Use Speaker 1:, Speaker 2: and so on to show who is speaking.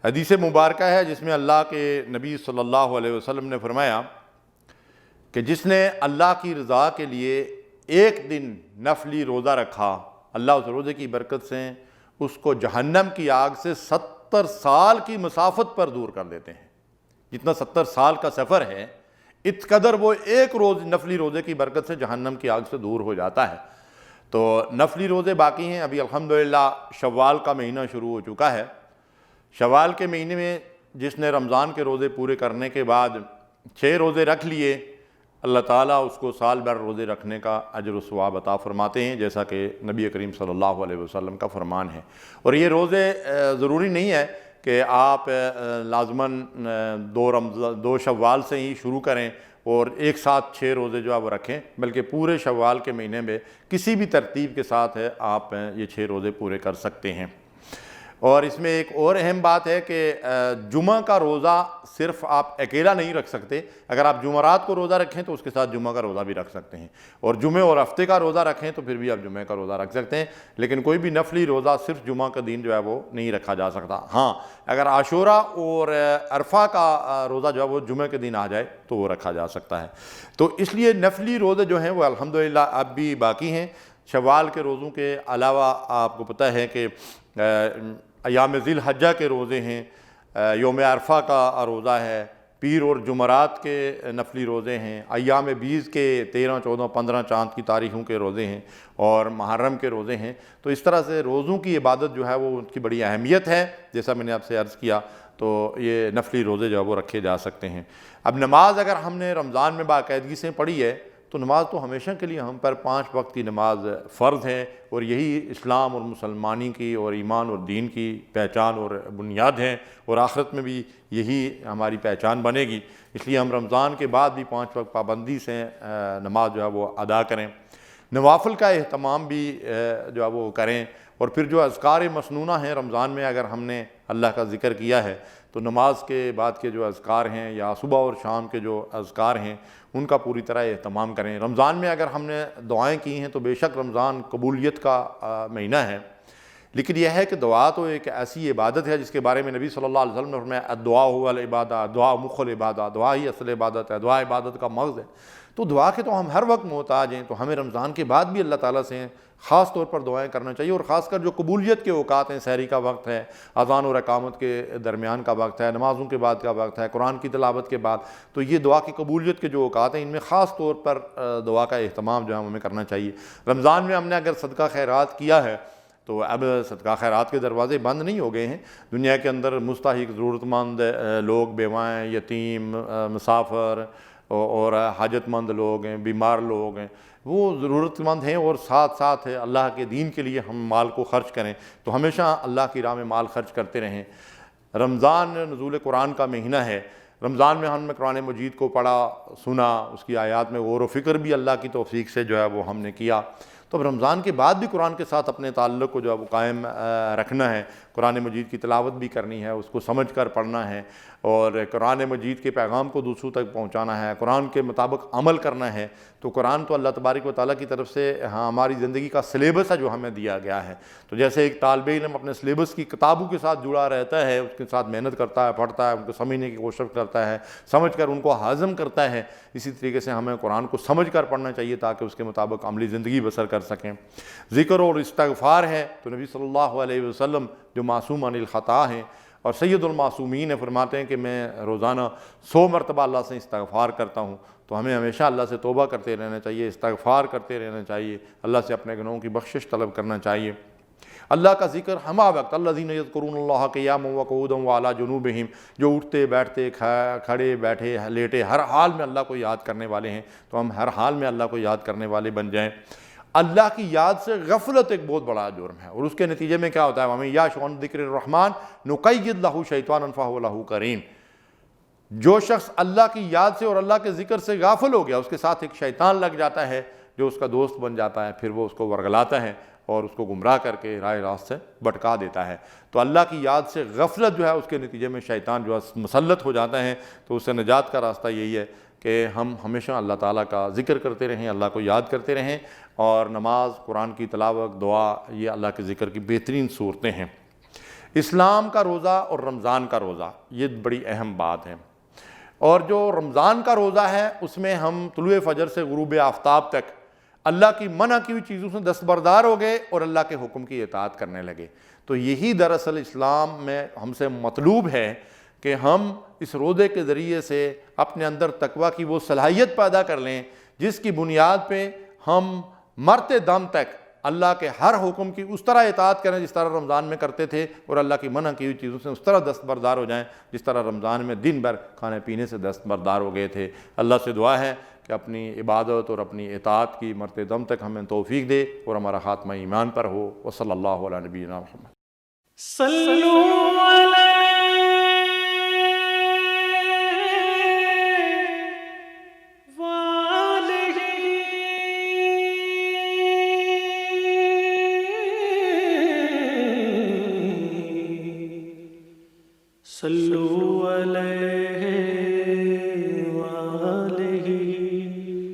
Speaker 1: حدیث مبارکہ ہے جس میں اللہ کے نبی صلی اللہ علیہ وسلم نے فرمایا کہ جس نے اللہ کی رضا کے لیے ایک دن نفلی روزہ رکھا، اللہ اس روزے کی برکت سے اس کو جہنم کی آگ سے 70 سال کی مسافت پر دور کر دیتے ہیں۔ جتنا 70 سال کا سفر ہے، اس قدر وہ ایک روز نفلی روزے کی برکت سے جہنم کی آگ سے دور ہو جاتا ہے۔ تو نفلی روزے باقی ہیں، ابھی الحمدللہ شوال کا مہینہ شروع ہو چکا ہے۔ شوال کے مہینے میں جس نے رمضان کے روزے پورے کرنے کے بعد 6 روزے رکھ لیے، اللہ تعالیٰ اس کو سال بھر روزے رکھنے کا اجر و ثواب عطا فرماتے ہیں، جیسا کہ نبی کریم صلی اللہ علیہ وسلم کا فرمان ہے۔ اور یہ روزے ضروری نہیں ہے کہ آپ لازماً 2 شوال سے ہی شروع کریں اور ایک ساتھ 6 روزے جو ہے وہ رکھیں، بلکہ پورے شوال کے مہینے میں کسی بھی ترتیب کے ساتھ آپ یہ 6 روزے پورے کر سکتے ہیں۔ اور اس میں ایک اور اہم بات ہے کہ جمعہ کا روزہ صرف آپ اکیلا نہیں رکھ سکتے۔ اگر آپ جمعرات کو روزہ رکھیں تو اس کے ساتھ جمعہ کا روزہ بھی رکھ سکتے ہیں، اور جمعے اور ہفتے کا روزہ رکھیں تو پھر بھی آپ جمعے کا روزہ رکھ سکتے ہیں، لیکن کوئی بھی نفلی روزہ صرف جمعہ کا دن جو ہے وہ نہیں رکھا جا سکتا۔ ہاں، اگر عاشورہ اور عرفہ کا روزہ جو ہے وہ جمعے کے دن آ جائے تو وہ رکھا جا سکتا ہے۔ تو اس لیے نفلی روزے جو ہیں وہ الحمدللہ اب بھی باقی ہیں۔ شوال کے روزوں کے علاوہ آپ کو پتہ ہے کہ ایام ذی الحجہ کے روزے ہیں، یوم عرفہ کا روزہ ہے، پیر اور جمعرات کے نفلی روزے ہیں، ایام بیض کے 13، 14، 15 چاند کی تاریخوں کے روزے ہیں، اور محرم کے روزے ہیں۔ تو اس طرح سے روزوں کی عبادت جو ہے وہ ان کی بڑی اہمیت ہے، جیسا میں نے آپ سے عرض کیا۔ تو یہ نفلی روزے جو ہے وہ رکھے جا سکتے ہیں۔ اب نماز اگر ہم نے رمضان میں باقاعدگی سے پڑھی ہے تو نماز تو ہمیشہ کے لیے ہم پر 5 وقت کی نماز فرض ہے، اور یہی اسلام اور مسلمانی کی اور ایمان اور دین کی پہچان اور بنیاد ہے، اور آخرت میں بھی یہی ہماری پہچان بنے گی۔ اس لیے ہم رمضان کے بعد بھی 5 وقت پابندی سے نماز جو ہے وہ ادا کریں، نوافل کا اہتمام بھی جو ہے وہ کریں، اور پھر جو اذکار مسنونہ ہیں رمضان میں اگر ہم نے اللہ کا ذکر کیا ہے تو نماز کے بعد کے جو اذکار ہیں یا صبح اور شام کے جو اذکار ہیں ان کا پوری طرح اہتمام کریں۔ رمضان میں اگر ہم نے دعائیں کی ہیں تو بے شک رمضان قبولیت کا مہینہ ہے، لیکن یہ ہے کہ دعا تو ایک ایسی عبادت ہے جس کے بارے میں نبی صلی اللہ علیہ وسلم نے فرمایا الدعاء هو العبادہ، دعا مخ العبادہ، دعا ہی اصل عبادت ہے، دعا عبادت کا مغز ہے۔ تو دعا کے تو ہم ہر وقت محتاج ہیں، تو ہمیں رمضان کے بعد بھی اللہ تعالیٰ سے خاص طور پر دعائیں کرنا چاہیے، اور خاص کر جو قبولیت کے اوقات ہیں، سحری کا وقت ہے، اذان اور اقامت کے درمیان کا وقت ہے، نمازوں کے بعد کا وقت ہے، قرآن کی تلاوت کے بعد، تو یہ دعا کی قبولیت کے جو اوقات ہیں ان میں خاص طور پر دعا کا اہتمام جو ہے ہمیں کرنا چاہیے۔ رمضان میں ہم نے اگر صدقہ خیرات کیا ہے تو اب صدقہ خیرات کے دروازے بند نہیں ہو گئے ہیں۔ دنیا کے اندر مستحق، ضرورت مند لوگ، بیوائیں، یتیم، مسافر اور حاجت مند لوگ ہیں، بیمار لوگ ہیں، وہ ضرورت مند ہیں، اور ساتھ ساتھ اللہ کے دین کے لیے ہم مال کو خرچ کریں، تو ہمیشہ اللہ کی راہ میں مال خرچ کرتے رہیں۔ رمضان نزول قرآن کا مہینہ ہے، رمضان میں ہم نے قرآن مجید کو پڑھا، سنا، اس کی آیات میں غور و فکر بھی اللہ کی توفیق سے جو ہے وہ ہم نے کیا۔ تو اب رمضان کے بعد بھی قرآن کے ساتھ اپنے تعلق کو جو ہے وہ قائم رکھنا ہے، قرآن مجید کی تلاوت بھی کرنی ہے، اس کو سمجھ کر پڑھنا ہے، اور قرآن مجید کے پیغام کو دوسروں تک پہنچانا ہے، قرآن کے مطابق عمل کرنا ہے۔ تو قرآن تو اللہ تبارک و تعالیٰ کی طرف سے ہماری زندگی کا سلیبس ہے جو ہمیں دیا گیا ہے۔ تو جیسے ایک طالب علم اپنے سلیبس کی کتابوں کے ساتھ جڑا رہتا ہے، اس کے ساتھ محنت کرتا ہے، پڑھتا ہے، ان کو سمجھنے کی کوشش کرتا ہے، سمجھ کر ان کو ہضم کرتا ہے، اسی طریقے سے ہمیں قرآن کو سمجھ کر پڑھنا چاہیے تاکہ اس کے مطابق عملی زندگی بسر کر سکیں۔ ذکر اور استغفار ہے تو نبی صلی اللہ علیہ وسلم جو معصوم عن الخطا ہیں اور سید المعصومین ہیں، فرماتے ہیں کہ میں روزانہ 100 مرتبہ اللہ سے استغفار کرتا ہوں۔ تو ہمیں ہمیشہ اللہ سے توبہ کرتے رہنا چاہیے، استغفار کرتے رہنا چاہیے، اللہ سے اپنے گناہوں کی بخشش طلب کرنا چاہیے۔ اللہ کا ذکر ہمہ وقت، الذین یذکرون اللہ قیاما وقعودا وعلی جنوبہم، جو اٹھتے بیٹھتے کھڑے بیٹھے لیٹے ہر حال میں اللہ کو یاد کرنے والے ہیں، تو ہم ہر حال میں اللہ کو یاد کرنے والے بن جائیں۔ اللہ کی یاد سے غفلت ایک بہت بڑا جرم ہے، اور اس کے نتیجے میں کیا ہوتا ہے، وَمَن یعش عن ذکر الرحمن نقید لہ شیطانا فہو لہ قرین۔ جو شخص اللہ کی یاد سے اور اللہ کے ذکر سے غافل ہو گیا، اس کے ساتھ ایک شیطان لگ جاتا ہے جو اس کا دوست بن جاتا ہے، پھر وہ اس کو ورگلاتا ہے اور اس کو گمراہ کر کے راہ راست سے بھٹکا دیتا ہے۔ تو اللہ کی یاد سے غفلت جو ہے اس کے نتیجے میں شیطان جو ہے مسلط ہو جاتا ہے۔ تو اس سے نجات کا راستہ یہی ہے کہ ہم ہمیشہ اللہ تعالیٰ کا ذکر کرتے رہیں، اللہ کو یاد کرتے رہیں، اور نماز، قرآن کی تلاوت، دعا، یہ اللہ کے ذکر کی بہترین صورتیں ہیں۔ اسلام کا روزہ اور رمضان کا روزہ یہ بڑی اہم بات ہے۔ اور جو رمضان کا روزہ ہے اس میں ہم طلوع فجر سے غروب آفتاب تک اللہ کی منع کی ہوئی چیزوں سے دستبردار ہو گئے اور اللہ کے حکم کی اطاعت کرنے لگے۔ تو یہی دراصل اسلام میں ہم سے مطلوب ہے کہ ہم اس روزے کے ذریعے سے اپنے اندر تقویٰ کی وہ صلاحیت پیدا کر لیں جس کی بنیاد پہ ہم مرتے دم تک اللہ کے ہر حکم کی اس طرح اطاعت کریں جس طرح رمضان میں کرتے تھے، اور اللہ کی منع کی ہوئی چیزوں سے اس طرح دستبردار ہو جائیں جس طرح رمضان میں دن بھر کھانے پینے سے دستبردار ہو گئے تھے۔ اللہ سے دعا ہے کہ اپنی عبادت اور اپنی اطاعت کی مرتے دم تک ہمیں توفیق دے اور ہمارا خاتمہ ایمان پر ہو۔ وصلی اللہ علی نبینا محمد۔
Speaker 2: صلو علیہ